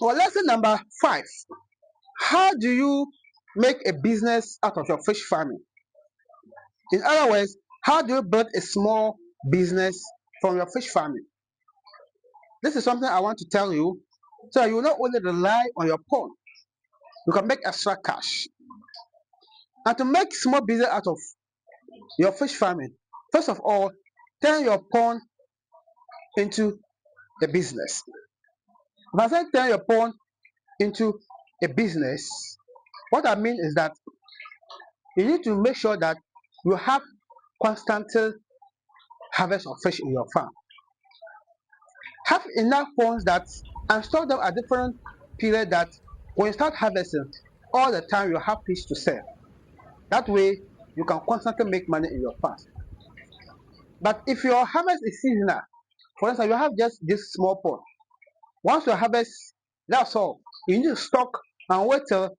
Well, lesson number 5. How do you make a business out of your fish farming? In other words, how do you build a small business from your fish farming? This is something I want to tell you, so you will not only rely on your pond, you can make extra cash. And to make small business out of your fish farming, first of all, turn your pond into a business. If I say turn your pond into a business, what I mean is that you need to make sure that you have constant harvest of fish in your farm. Have enough ponds that and store them at different periods that when you start harvesting, all the time you have fish to sell. That way you can constantly make money in your farm. But if your harvest is seasonal, for instance, you have just this small pond. Once you harvest, that's all. You need to stock and wait till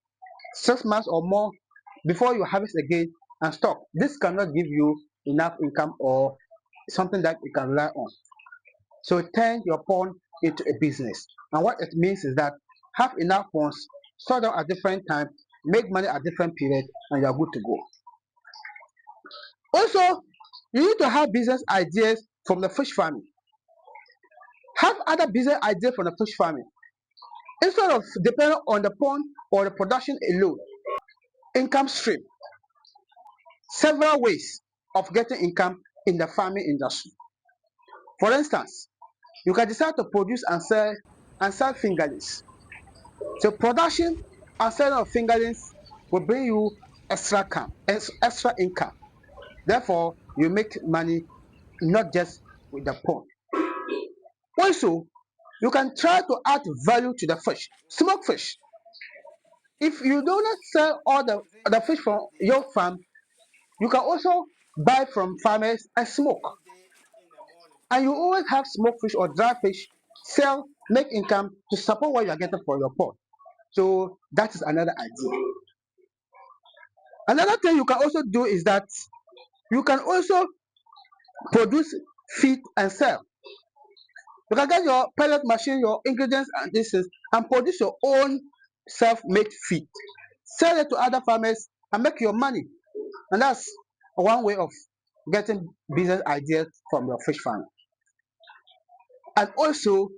6 months or more before you harvest again and stock. This cannot give you enough income or something that you can rely on. So turn your pond into a business. And what it means is that have enough ponds, store them at different times, make money at different periods, and you are good to go. Also, you need to have business ideas from the fish farming. Have other business ideas from the fish farming. Instead of depending on the pond or the production alone, income stream. Several ways of getting income in the farming industry. For instance, you can decide to produce and sell fingerlings. So production and selling of fingerlings will bring you extra income. Therefore, you make money not just with the pond. Also, you can try to add value to the fish. Smoke fish. If you do not sell all the fish from your farm, you can also buy from farmers and smoke. And you always have smoked fish or dry fish, sell, make income to support what you are getting for your pond. So that is another idea. Another thing you can also do is that you can also produce feed and sell. You can get your pellet machine, your ingredients and this is, and produce your own self-made feed. Sell it to other farmers and make your money. And that's one way of getting business ideas from your fish farm. And also,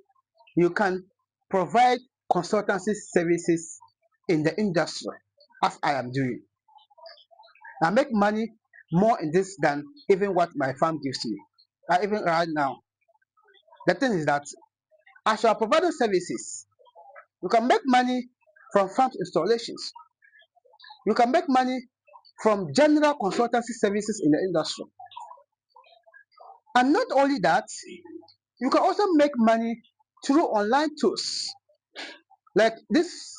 you can provide consultancy services in the industry, as I am doing. I make money more in this than even what my farm gives me. Even right now, the thing is that as you are providing services, you can make money from farm installations. You can make money from general consultancy services in the industry. And not only that, you can also make money through online tools. Like this,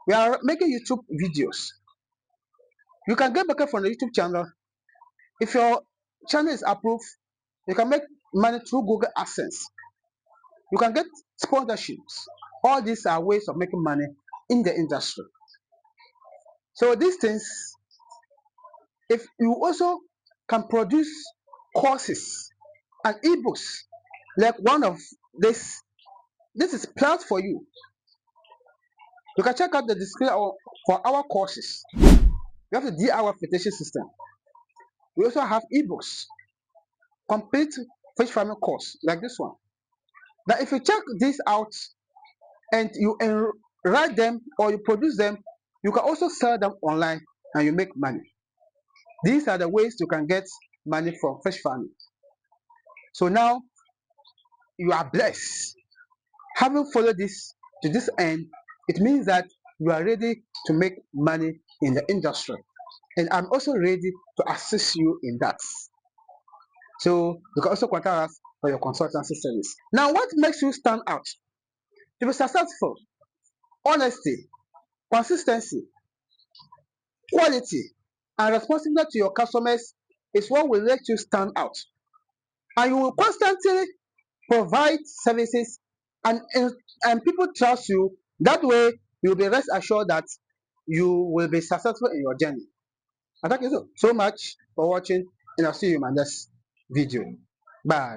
we are making YouTube videos. You can get back from the YouTube channel. If your channel is approved, you can make money through Google AdSense. You can get sponsorships. All these are ways of making money in the industry. So these things, if you also can produce courses and ebooks, like one of this is planned for you. You can check out the description for our courses. We have the DIY filtration system. We also have ebooks, complete fish farming course like this one. Now, if you check this out and you write them or you produce them, you can also sell them online and you make money. These are the ways you can get money from fish farming. So now you are blessed. Having followed this to this end, it means that you are ready to make money in the industry. And I'm also ready to assist you in that. So you can also contact us for your consultancy service. Now, what makes you stand out? To be successful, honesty, consistency, quality, and responsibility to your customers is what will let you stand out. And you will constantly provide services and people trust you. That way, you'll be rest assured that you will be successful in your journey. I thank you so much for watching, and I'll see you in my next video. Bye.